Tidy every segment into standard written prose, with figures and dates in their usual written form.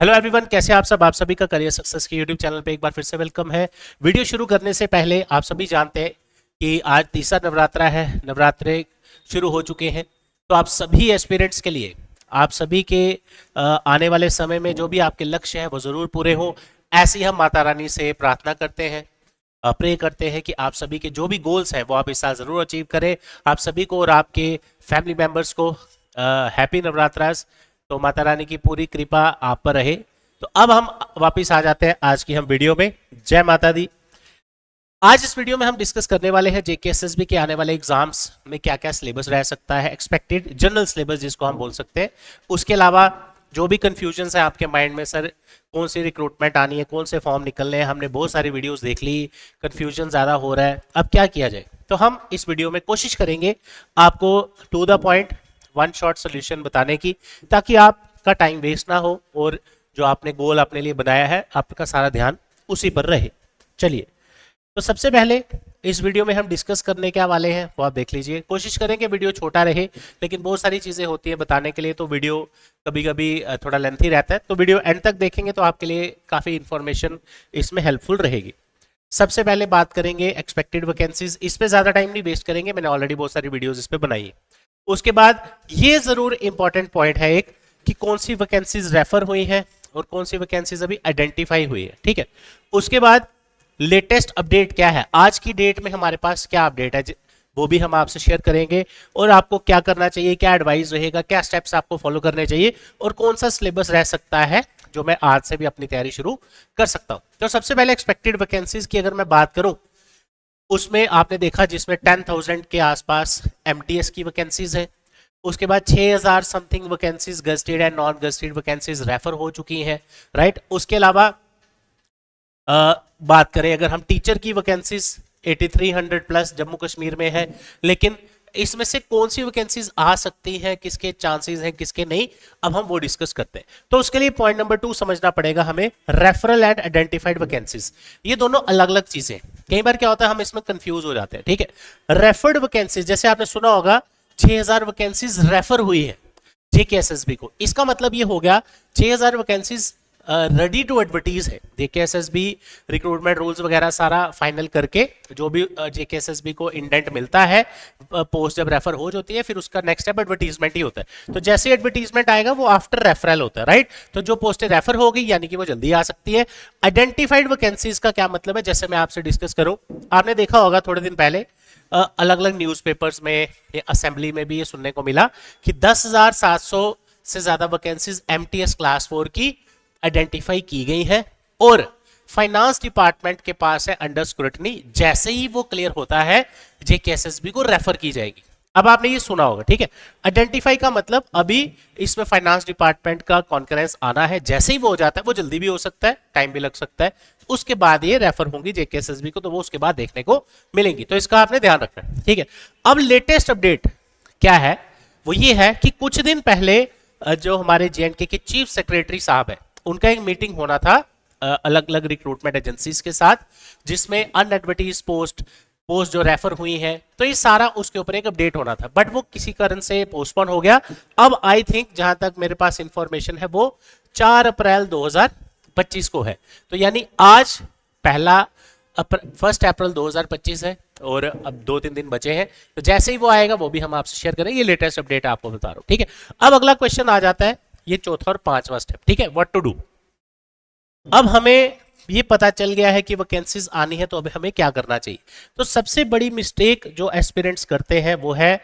Hello everyone, कैसे आप सब। आप सभी का करियर सक्सेस के यूट्यूब चैनल पे एक बार फिर से वेलकम है। वीडियो शुरू करने से पहले आप सभी जानते हैं कि आज तीसरा नवरात्रा है, नवरात्रे शुरू हो चुके हैं। तो आप सभी एस्पिरेंट्स के लिए, आप सभी के आने वाले समय में जो भी आपके लक्ष्य हैं वो ज़रूर पूरे हो, ऐसी हम माता रानी से प्रार्थना करते हैं, प्रे करते हैं कि आप सभी के जो भी गोल्स हैं वो आप इस साल ज़रूर अचीव करें। आप सभी को और आपके फैमिली मेम्बर्स को हैप्पी नवरात्रास। तो माता रानी की पूरी कृपा आप पर रहे। तो अब हम वापस आ जाते हैं आज की हम वीडियो में। जय माता दी। आज इस वीडियो में हम डिस्कस करने वाले हैं जेकेएसएसबी के आने वाले एग्जाम्स में क्या क्या सिलेबस रह सकता है, एक्सपेक्टेड जनरल सिलेबस जिसको हम बोल सकते हैं। उसके अलावा जो भी कंफ्यूजन है आपके माइंड में, सर कौन सी रिक्रूटमेंट आनी है, कौन से फॉर्म निकलने हैं, हमने बहुत सारी वीडियोस देख ली, कंफ्यूजन ज़्यादा हो रहा है, अब क्या किया जाए। तो हम इस वीडियो में कोशिश करेंगे आपको to the point one shot solution बताने की, ताकि आपका टाइम वेस्ट ना हो और जो आपने गोल अपने लिए बनाया है आपका सारा ध्यान उसी पर रहे। चलिए, तो सबसे पहले इस वीडियो में हम डिस्कस करने क्या वाले हैं वो आप देख लीजिए। कोशिश करें कि वीडियो छोटा रहे, लेकिन बहुत सारी चीज़ें होती हैं बताने के लिए, तो वीडियो कभी कभी थोड़ा लेंथी रहता है। तो वीडियो एंड तक देखेंगे तो आपके लिए काफ़ी इंफॉर्मेशन इसमें हेल्पफुल रहेगी। सबसे पहले बात करेंगे एक्सपेक्टेड वैकेंसीज। इस पर ज़्यादा टाइम नहीं वेस्ट करेंगे, मैंने ऑलरेडी बहुत सारी वीडियोज़ इस पर बनाई है। उसके बाद ये ज़रूर इंपॉर्टेंट पॉइंट है एक, कि कौन सी वैकेंसीज रेफर हुई हैं और कौन सी वैकेंसीज अभी आइडेंटिफाई हुई है, ठीक है। उसके बाद लेटेस्ट अपडेट क्या है, आज की डेट में हमारे पास क्या अपडेट है वो भी हम आपसे शेयर करेंगे, और आपको क्या करना चाहिए, क्या एडवाइस रहेगा, क्या स्टेप्स आपको फॉलो करने चाहिए, और कौन सा सिलेबस रह सकता है जो मैं आज से भी अपनी तैयारी शुरू कर सकता हूं। तो सबसे पहले एक्सपेक्टेड वैकेंसीज की अगर मैं बात करूं, उसमें आपने देखा जिसमें 10,000 के आसपास एमटीएस की वैकेंसीज है। उसके बाद 6,000 something vacancies gazetted and non gazetted vacancies refer हो चुकी हैं, राइट। उसके अलावा बात करें अगर हम टीचर की वैकेंसीज 8300 प्लस जम्मू कश्मीर में है, लेकिन इसमें से कौन सी वैकेंसीज आ सकती हैं, किसके चांसेस हैं, किसके नहीं, अब हम वो डिस्कस करते हैं। तो उसके लिए पॉइंट नंबर 2 समझना पड़ेगा हमें, रेफरल एंड आइडेंटिफाइड वैकेंसीज। ये दोनों अलग अलग चीजें, कई बार क्या होता है हम इसमें कंफ्यूज हो जाते हैं, ठीक है। रेफर्ड वैकेंसीज, जैसे आपने सुना होगा 6,000 वैकेंसीज रेफर हुई है जेकेएसएसबी को, इसका मतलब ये हो गया 6,000 वैकेंसीज रेडी टू एडवर्टीज है। जेकेएसएसबी रिक्रूटमेंट रूल्स वगैरह सारा फाइनल करके जो भी जेकेएसएसबी को इंडेंट मिलता है, पोस्ट जब रेफर हो जाती है, फिर उसका नेक्स्ट स्टेप एडवर्टीजमेंट ही होता है। तो जैसे एडवर्टीजमेंट आएगा वो आफ्टर रेफरल होता है, राइट। तो जो पोस्टें रेफर हो गई यानी कि वो जल्दी आ सकती है। आइडेंटिफाइड वैकेंसीज का क्या मतलब है, जैसे मैं आपसे डिस्कस करूं, आपने देखा होगा थोड़े दिन पहले अलग अलग न्यूज़पेपर्स में, असेंबली में भी ये सुनने को मिला कि 10,700 से ज्यादा वैकेंसीज एमटीएस क्लास 4 की आइडेंटिफाई की गई है, और फाइनेंस डिपार्टमेंट के पास है अंडर स्क्रूटनी। जैसे ही वो क्लियर होता है जेकेएसएसबी को रेफर की जाएगी। अब आपने ये सुना होगा, ठीक है। आइडेंटिफाई का मतलब अभी इसमें फाइनेंस डिपार्टमेंट का कॉन्करेंस आना है, जैसे ही वो हो जाता है, वो जल्दी भी हो सकता है, टाइम भी लग सकता है, उसके बाद ये रेफर होंगी जेकेएसएसबी को, तो वो उसके बाद देखने को मिलेंगी। तो इसका आपने ध्यान रखना है, ठीक है। अब लेटेस्ट अपडेट क्या है, वो ये है कि कुछ दिन पहले जो हमारे जेएंडके के चीफ सेक्रेटरी साहब है, उनका एक मीटिंग होना था अलग अलग रिक्रूटमेंट एजेंसीज के साथ, जिसमें अनएडवर्टाइज पोस्ट जो रेफर हुई हैं, तो ये सारा उसके ऊपर एक अपडेट होना था, बट वो किसी कारण से पोस्टपोन हो गया। अब आई थिंक जहां तक मेरे पास इंफॉर्मेशन है वो 4 अप्रैल 2025 को है। तो यानी आज 1 अप्रैल 2025 है, और अब 2-3 दिन बचे हैं। तो जैसे ही वो आएगा वो भी हम आपसे शेयर करेंगे, ये लेटेस्ट अपडेट आपको बता रहा हूं, ठीक है। अब अगला क्वेश्चन आ जाता है, ये चौथा और 5वां स्टेप, ठीक है, व्हाट टू डू। अब हमें ये पता चल गया है कि वैकेंसीज आनी है, तो अब हमें क्या करना चाहिए। तो सबसे बड़ी मिस्टेक जो एस्पिरेंट्स करते हैं वो है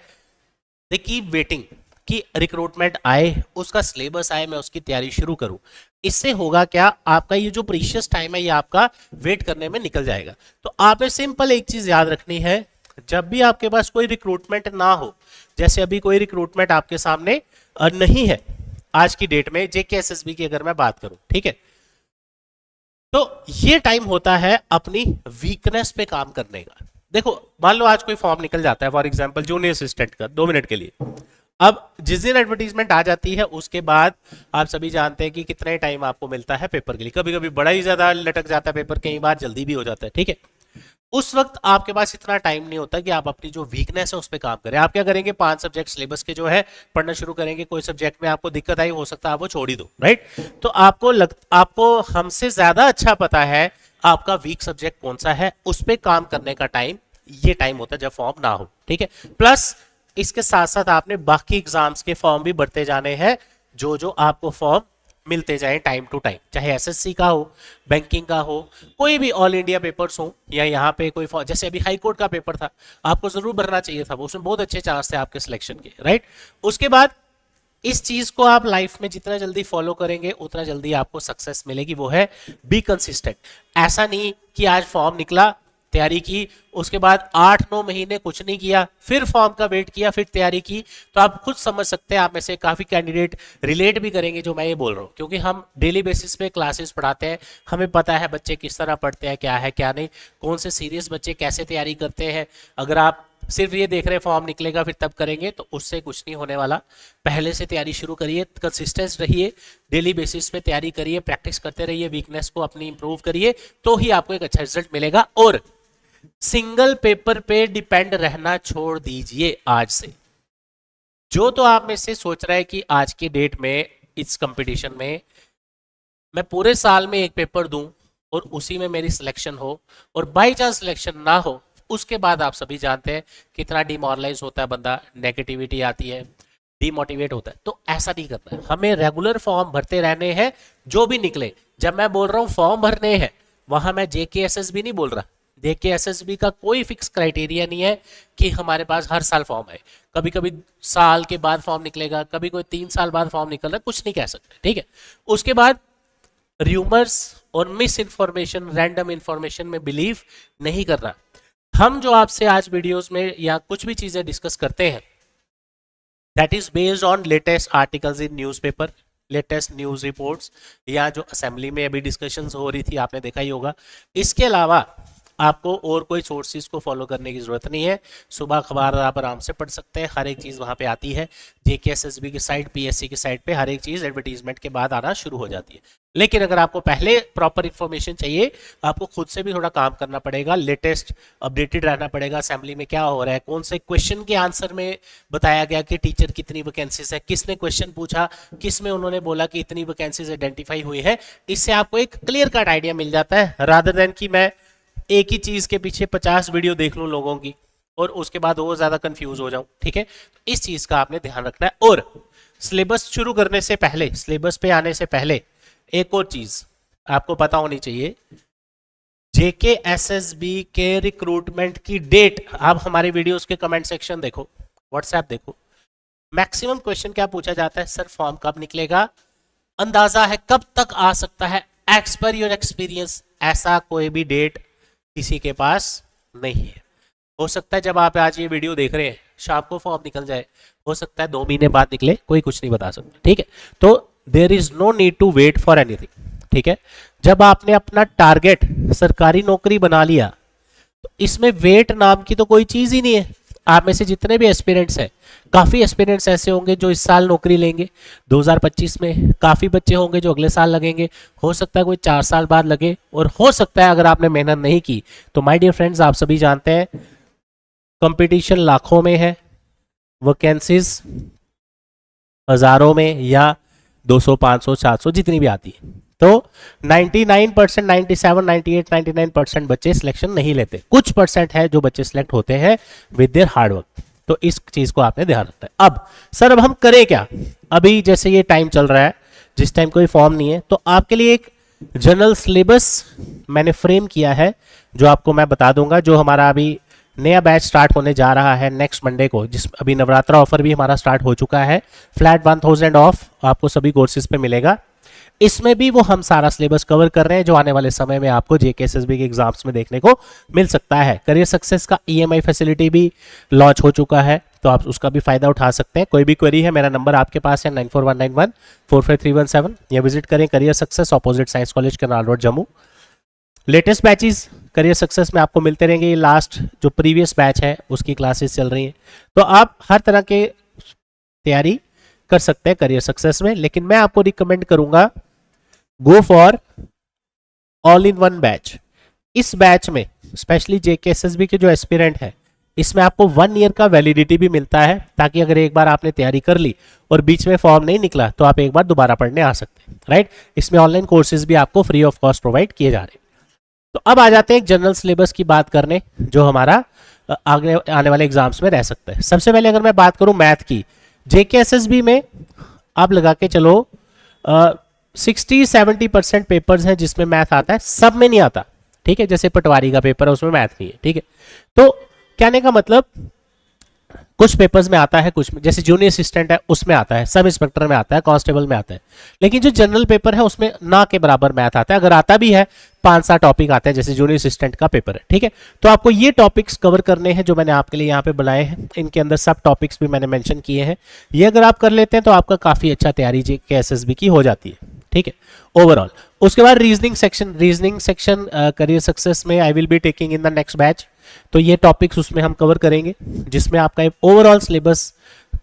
दे कीप वेटिंग कि रिक्रूटमेंट आए, उसका सिलेबस आए, मैं उसकी तैयारी शुरू करूं। इससे होगा क्या, आपका ये जो प्रीशियस टाइम है ये आपका वेट करने में निकल जाएगा। तो आपने सिंपल एक चीज याद रखनी है, जब भी आपके पास कोई रिक्रूटमेंट ना हो, जैसे अभी कोई रिक्रूटमेंट आपके सामने नहीं है आज की डेट में, जेकेएसएसबी की अगर मैं बात करूं, ठीक है, तो ये टाइम होता है अपनी वीकनेस पे काम करने का। देखो, मान लो आज कोई फॉर्म निकल जाता है, फॉर एग्जांपल जूनियर असिस्टेंट का, 2 मिनट के लिए। अब जिस दिन एडवर्टीजमेंट आ जाती है उसके बाद आप सभी जानते हैं कि कितने टाइम आपको मिलता है पेपर के लिए। कभी कभी बड़ा ही ज्यादा लटक जाता है पेपर, कई बार जल्दी भी हो जाता है, ठीक है। उस वक्त आपके पास इतना टाइम नहीं होता कि आप अपनी जो वीकनेस है उस पर काम करें। आप क्या करेंगे, 5 सब्जेक्ट सिलेबस के जो है पढ़ना शुरू करेंगे, कोई सब्जेक्ट में आपको दिक्कत आई, हो सकता है आप वो छोड़ ही दो, राइट। तो आपको हमसे ज्यादा अच्छा पता है आपका वीक सब्जेक्ट कौन सा है, उस पर काम करने का टाइम ये टाइम होता है जब फॉर्म ना हो, ठीक है। प्लस इसके साथ साथ आपने बाकी एग्जाम्स के फॉर्म भी भरते जाने हैं, जो जो आपको फॉर्म मिलते जाए टाइम टू टाइम, चाहे एसएससी का हो, बैंकिंग का हो, कोई भी ऑल इंडिया पेपर्स हो, या यहाँ पे कोई जैसे अभी हाई कोर्ट का पेपर था, आपको जरूर भरना चाहिए था, वो उसमें बहुत अच्छे चांस थे आपके सिलेक्शन के, राइट। उसके बाद इस चीज को आप लाइफ में जितना जल्दी फॉलो करेंगे उतना जल्दी आपको सक्सेस मिलेगी, वो है बी कंसिस्टेंट। ऐसा नहीं कि आज फॉर्म निकला, तैयारी की, उसके बाद 8-9 महीने कुछ नहीं किया, फिर फॉर्म का वेट किया, फिर तैयारी की, तो आप खुद समझ सकते हैं, आप में से काफी कैंडिडेट रिलेट भी करेंगे जो मैं ये बोल रहा हूँ, क्योंकि हम डेली बेसिस पे क्लासेस पढ़ाते हैं, हमें पता है बच्चे किस तरह पढ़ते हैं, क्या है क्या नहीं, कौन से सीरियस बच्चे कैसे तैयारी करते हैं। अगर आप सिर्फ ये देख रहे हैं फॉर्म निकलेगा फिर तब करेंगे, तो उससे कुछ नहीं होने वाला। पहले से तैयारी शुरू करिए, कंसिस्टेंस रहिए, डेली बेसिस पे तैयारी करिए, प्रैक्टिस करते रहिए, वीकनेस को अपनी इंप्रूव करिए, तो ही आपको एक अच्छा रिजल्ट मिलेगा। और सिंगल पेपर पे डिपेंड रहना छोड़ दीजिए आज से। जो तो आप में से सोच रहा है कि आज की डेट में इस कंपटीशन में मैं पूरे साल में एक पेपर दूं और उसी में मेरी सिलेक्शन हो, और बाई चांस सिलेक्शन ना हो, उसके बाद आप सभी जानते हैं कितना डिमोरलाइज होता है बंदा, नेगेटिविटी आती है, डिमोटिवेट होता है। तो ऐसा नहीं करना है, हमें रेगुलर फॉर्म भरते रहने हैं, जो भी निकले। जब मैं बोल रहा हूं फॉर्म भरने हैं, वहां मैं जेकेएसएसबी नहीं बोल रहा। जेकेएसएसबी का कोई फिक्स क्राइटेरिया नहीं है कि हमारे पास हर साल फॉर्म है, कभी कभी साल के बाद फॉर्म निकलेगा, कभी कोई 3 साल बाद फॉर्म निकल रहा है, कुछ नहीं कह सकते, ठीक है। उसके बाद र्यूमर्स और मिस इन्फॉर्मेशन, रैंडम इन्फॉर्मेशन में बिलीव नहीं करना। हम जो आपसे आज वीडियोस में या कुछ भी चीजें डिस्कस करते हैं, that is based on latest articles in newspaper, latest news reports, या जो असेंबली में अभी डिस्कशंस हो रही थी आपने देखा ही होगा। इसके अलावा आपको और कोई सोर्सेज को फॉलो करने की जरूरत नहीं है। सुबह अखबार आप आराम से पढ़ सकते हैं, हर एक चीज़ वहाँ पे आती है। जेकेएसएसबी की साइट, पीएससी की साइट पे हर एक चीज़ एडवर्टीजमेंट के बाद आना शुरू हो जाती है। लेकिन अगर आपको पहले प्रॉपर इन्फॉर्मेशन चाहिए, आपको खुद से भी थोड़ा काम करना पड़ेगा, लेटेस्ट अपडेटेड रहना पड़ेगा, असेंबली में क्या हो रहा है, कौन से क्वेश्चन के आंसर में बताया गया कि टीचर कितनी वैकेंसीज है, किसने क्वेश्चन पूछा, किस में उन्होंने बोला कि इतनी वैकेंसीज आइडेंटिफाई हुई है। इससे आपको एक क्लियर कट आइडिया मिल जाता है, रादर देन कि मैं एक ही चीज के पीछे 50 वीडियो देख लूं लोगों की और उसके बाद और ज्यादा कंफ्यूज हो जाऊं, ठीक है। तो इस चीज का आपने ध्यान रखना है। और सिलेबस शुरू करने से पहले, सिलेबस पे आने से पहले एक और चीज आपको पता होनी चाहिए, जेकेएसएसबी के रिक्रूटमेंट की डेट। आप हमारे वीडियोस के कमेंट सेक्शन देखो, व्हाट्सएप देखो, मैक्सिमम क्वेश्चन क्या पूछा जाता है, सर फॉर्म कब निकलेगा, अंदाजा है कब तक आ सकता है, एक्स पर योर एक्सपीरियंस। ऐसा कोई भी डेट किसी के पास नहीं है। हो सकता है जब आप आज ये वीडियो देख रहे हैं शाम को फॉर्म निकल जाए, हो सकता है 2 महीने बाद निकले, कोई कुछ नहीं बता सकता, ठीक है। तो there is no need to wait for anything, ठीक है। जब आपने अपना टारगेट सरकारी नौकरी बना लिया, तो इसमें वेट नाम की तो कोई चीज ही नहीं है। आप में से जितने भी एस्पिरेंट्स हैं, काफी एस्पिरेंट्स ऐसे होंगे जो इस साल नौकरी लेंगे 2025 में, काफी बच्चे होंगे जो अगले साल लगेंगे, हो सकता है कोई 4 साल बाद लगे, और हो सकता है अगर आपने मेहनत नहीं की तो माय डियर फ्रेंड्स, आप सभी जानते हैं कंपटीशन लाखों में है, वैकेंसीज हजारों में, या 200, 500, 700 जितनी भी आती है। तो 99%, 97, 98, 99% बच्चे सिलेक्शन नहीं लेते, कुछ परसेंट है जो बच्चे सिलेक्ट होते हैं विद देयर हार्ड वर्क। तो इस चीज को आपने ध्यान रखना है। अब सर, अब हम करें क्या? अभी जैसे ये टाइम चल रहा है, जिस टाइम कोई फॉर्म नहीं है, तो आपके लिए एक जनरल सिलेबस मैंने फ्रेम किया है, जो आपको मैं बता दूंगा। जो हमारा अभी नया बैच स्टार्ट होने जा रहा है नेक्स्ट मंडे को, जिस अभी नवरात्रा ऑफर भी हमारा स्टार्ट हो चुका है, फ्लैट 1000 ऑफ आपको सभी कोर्सेज पे मिलेगा। इसमें भी वो हम सारा सिलेबस कवर कर रहे हैं जो आने वाले समय में आपको जेकेएसएसबी के एग्जाम्स में देखने को मिल सकता है। करियर सक्सेस का ईएमआई फैसिलिटी भी लॉन्च हो चुका है, तो आप उसका भी फायदा उठा सकते हैं। कोई भी क्वेरी है, मेरा नंबर आपके पास है 9419145317, या विजिट करें career success, opposite science college, Karnal road, Jammu. Latest batches career success में आपको मिलते रहेंगे। लास्ट जो प्रीवियस बैच है उसकी क्लासेस चल रही हैं, तो आप हर तरह के तैयारी कर सकते हैं करियर सक्सेस में। लेकिन मैं आपको रिकमेंड करूंगा, go for all in one batch, इस बैच में स्पेशली जेकेएसएसबी के जो एस्पिरेंट है, इसमें आपको 1 ईयर का वैलिडिटी भी मिलता है, ताकि अगर एक बार आपने तैयारी कर ली और बीच में फॉर्म नहीं निकला तो आप एक बार दोबारा पढ़ने आ सकते हैं, राइट। इसमें ऑनलाइन कोर्सेज भी आपको फ्री ऑफ कॉस्ट प्रोवाइड किए जा रहे हैं। तो अब आ जाते हैं एक जनरल सिलेबस की बात करने, जो हमारा आगे आने वाले एग्जाम्स में रह सकता है। सबसे पहले अगर मैं बात करूं मैथ की, जेकेएसएसबी में आप लगा के चलो 60-70% पेपर्स हैं जिसमें मैथ आता है, सब में नहीं आता, ठीक है। जैसे पटवारी का पेपर है उसमें मैथ नहीं है, ठीक है। तो कहने का मतलब कुछ पेपर्स में आता है, कुछ में, जैसे जूनियर असिस्टेंट है उसमें आता है, सब इंस्पेक्टर में आता है, कांस्टेबल में आता है, लेकिन जो जनरल पेपर है उसमें ना के बराबर मैथ आता है। अगर आता भी है 5-7 टॉपिक आते हैं, जैसे जूनियर असिस्टेंट का पेपर है, ठीक है। तो आपको ये टॉपिक्स कवर करने हैं जो मैंने आपके लिए यहाँ पे बनाए हैं। इनके अंदर सब टॉपिक्स भी मैंने मेंशन किए हैं। ये अगर आप कर लेते हैं तो आपका काफी अच्छा तैयारी जेकेएसएसबी की हो जाती है, ठीक है, ओवरऑल। उसके बाद रीजनिंग सेक्शन करियर सक्सेस में I will be taking in the next batch. तो ये टॉपिक्स उसमें हम कवर करेंगे, जिसमें आपका ओवरऑल सिलेबस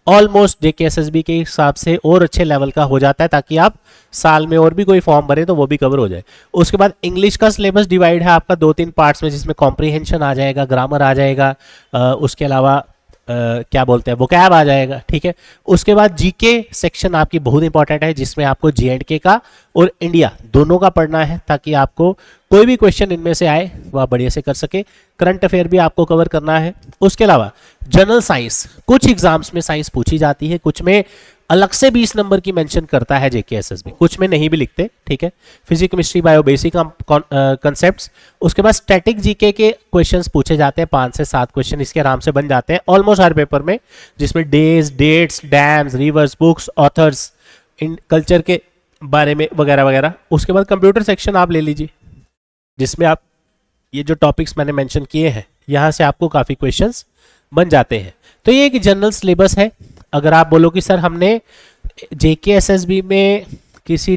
ऑलमोस्ट जेकेएसएसबी के हिसाब से और अच्छे लेवल का हो जाता है, ताकि आप साल में और भी कोई फॉर्म भरे तो वो भी कवर हो जाए। उसके बाद इंग्लिश का सिलेबस डिवाइड है आपका 2-3 पार्ट्स में, जिसमें कॉम्प्रीहेंशन आ जाएगा, ग्रामर आ जाएगा, उसके अलावा क्या बोलते हैं वोकैब आ जाएगा, ठीक है। उसके बाद जीके सेक्शन आपकी बहुत इंपॉर्टेंट है, जिसमें आपको जेएंडके का और इंडिया दोनों का पढ़ना है, ताकि आपको कोई भी क्वेश्चन इनमें से आए वह बढ़िया से कर सके। करंट अफेयर भी आपको कवर करना है। उसके अलावा जनरल साइंस, कुछ एग्जाम्स में साइंस पूछी जाती है, कुछ में अलग से 20 नंबर की मेंशन करता है जेकेएसएसबी, कुछ में नहीं भी लिखते, ठीक है। Physics, chemistry, bio, basic concepts. उसके बाद स्टैटिक जीके के क्वेश्चंस पूछे जाते हैं, 5 से 7 क्वेश्चन इसके आराम से बन जाते हैं ऑलमोस्ट हर पेपर में, जिसमें days, dates, dams, rivers, books, authors, in culture के बारे में वगैरह वगैरह। उसके बाद कंप्यूटर सेक्शन आप ले लीजिए, जिसमें आप ये जो टॉपिक्स मैंने मेंशन किए हैं यहाँ से आपको काफ़ी क्वेश्चंस बन जाते हैं। तो ये एक जनरल सिलेबस है। अगर आप बोलो कि सर हमने जेकेएसएसबी में किसी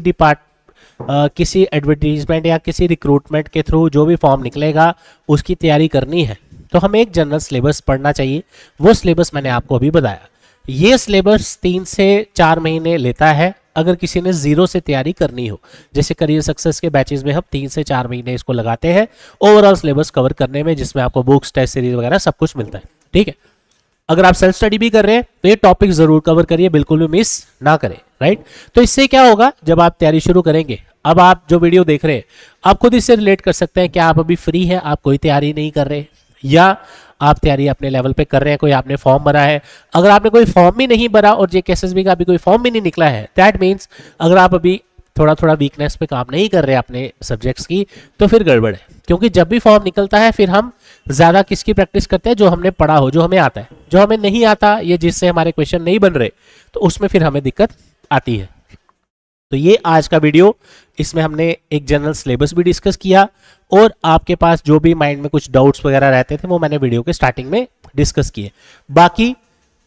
एडवर्टीजमेंट या किसी रिक्रूटमेंट के थ्रू जो भी फॉर्म निकलेगा उसकी तैयारी करनी है, तो हमें एक जनरल सिलेबस पढ़ना चाहिए। वो सिलेबस मैंने आपको अभी बताया। ये सिलेबस 3 से 4 महीने लेता है अगर किसी ने जीरो से तैयारी करनी हो। जैसे करियर सक्सेस के बैचेस में हम 3 से 4 महीने इसको लगाते हैं ओवरऑल सिलेबस कवर करने में, जिसमें आपको बुक्स, टेस्ट सीरीज वगैरह सब कुछ मिलता है, ठीक है। अगर आप सेल्फ स्टडी भी कर रहे हैं तो ये टॉपिक जरूर कवर करिए, बिल्कुल भी मिस ना करें, राइट। तो इससे क्या होगा, जब आप तैयारी शुरू करेंगे, अब आप जो वीडियो देख रहे हैं आप खुद इससे रिलेट कर सकते हैं। क्या आप अभी फ्री हैं, आप कोई तैयारी नहीं कर रहे, या आप तैयारी अपने लेवल पे कर रहे हैं, कोई आपने फॉर्म भरा है। अगर आपने कोई फॉर्म भी नहीं भरा और जेकेएसएसबी का अभी कोई फॉर्म भी नहीं निकला है, दैट मीन्स अगर आप अभी थोड़ा थोड़ा वीकनेस पे काम नहीं कर रहे अपने सब्जेक्ट्स की, तो फिर गड़बड़ है। क्योंकि जब भी फॉर्म निकलता है फिर हम ज़्यादा किसकी प्रैक्टिस करते हैं, जो हमने पढ़ा हो, जो हमें आता है। जो हमें नहीं आता, ये जिससे हमारे क्वेश्चन नहीं बन रहे, तो उसमें फिर हमें दिक्कत आती है। तो ये आज का वीडियो, इसमें हमने एक जनरल सिलेबस भी डिस्कस किया, और आपके पास जो भी माइंड में कुछ डाउट्स वगैरह रहते थे वो मैंने वीडियो के स्टार्टिंग में डिस्कस किए। बाकी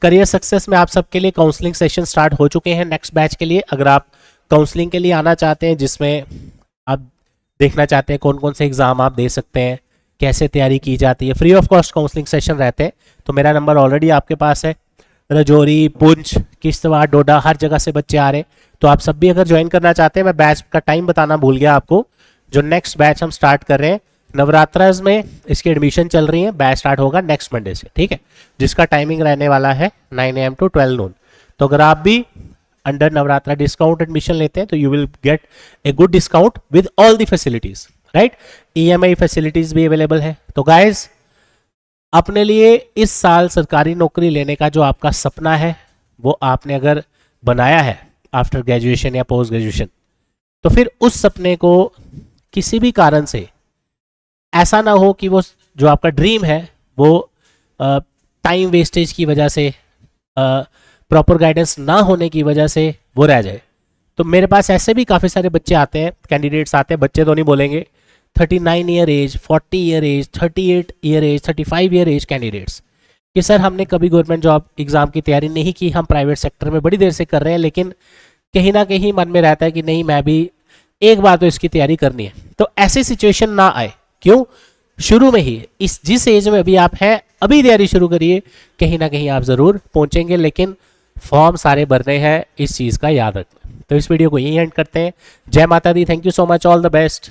करियर सक्सेस में आप सबके लिए काउंसलिंग सेशन स्टार्ट हो चुके हैं नेक्स्ट बैच के लिए। अगर आप काउंसलिंग के लिए आना चाहते हैं, जिसमें आप देखना चाहते हैं कौन कौन से एग्जाम आप दे सकते हैं, कैसे तैयारी की जाती है, free of cost counselling session रहते हैं, तो मेरा नंबर ऑलरेडी आपके पास है। राजौरी, पुंछ, किश्तवाड़, डोडा, हर जगह से बच्चे आ रहे हैं। तो आप सब भी अगर ज्वाइन करना चाहते हैं, मैं बैच का टाइम बताना भूल गया आपको, जो नेक्स्ट बैच हम स्टार्ट कर रहे हैं नवरात्रास में, इसकी एडमिशन चल रही है, बैच स्टार्ट होगा नेक्स्ट मंडे से, ठीक है, जिसका टाइमिंग रहने वाला है 9 AM to 12 noon। तो अगर आप भी अंडर नवरात्रा डिस्काउंट एडमिशन लेते हैं तो you will get a good discount with all the facilities, right. EMI facilities भी अवेलेबल है। तो गाइज, अपने लिए इस साल सरकारी नौकरी लेने का जो आपका सपना है, वो आपने अगर बनाया है आफ्टर ग्रेजुएशन या पोस्ट ग्रेजुएशन, तो फिर उस सपने को किसी भी कारण से ऐसा ना हो कि वो जो आपका ड्रीम है वो टाइम वेस्टेज की वजह से, प्रॉपर गाइडेंस ना होने की वजह से वो रह जाए। तो मेरे पास ऐसे भी काफ़ी सारे बच्चे आते हैं, कैंडिडेट्स आते हैं, बच्चे तो नहीं बोलेंगे, 39 year age, 40 year age, 38 year age, 35 year age candidates, कि सर हमने कभी गवर्नमेंट जॉब एग्ज़ाम की तैयारी नहीं की, हम प्राइवेट सेक्टर में बड़ी देर से कर रहे हैं, लेकिन कहीं ना कहीं मन में रहता है कि नहीं, मैं भी एक बार तो इसकी तैयारी करनी है। तो ऐसी सिचुएशन ना आए, क्यों, शुरू में ही जिस एज में अभी आप हैं, अभी तैयारी शुरू करिए, कहीं ना कहीं आप ज़रूर पहुंचेंगे, लेकिन फॉर्म सारे भरने हैं, इस चीज़ का याद रखना। तो इस वीडियो को यहीं एंड करते हैं। जय माता दी, thank you so much, all the best.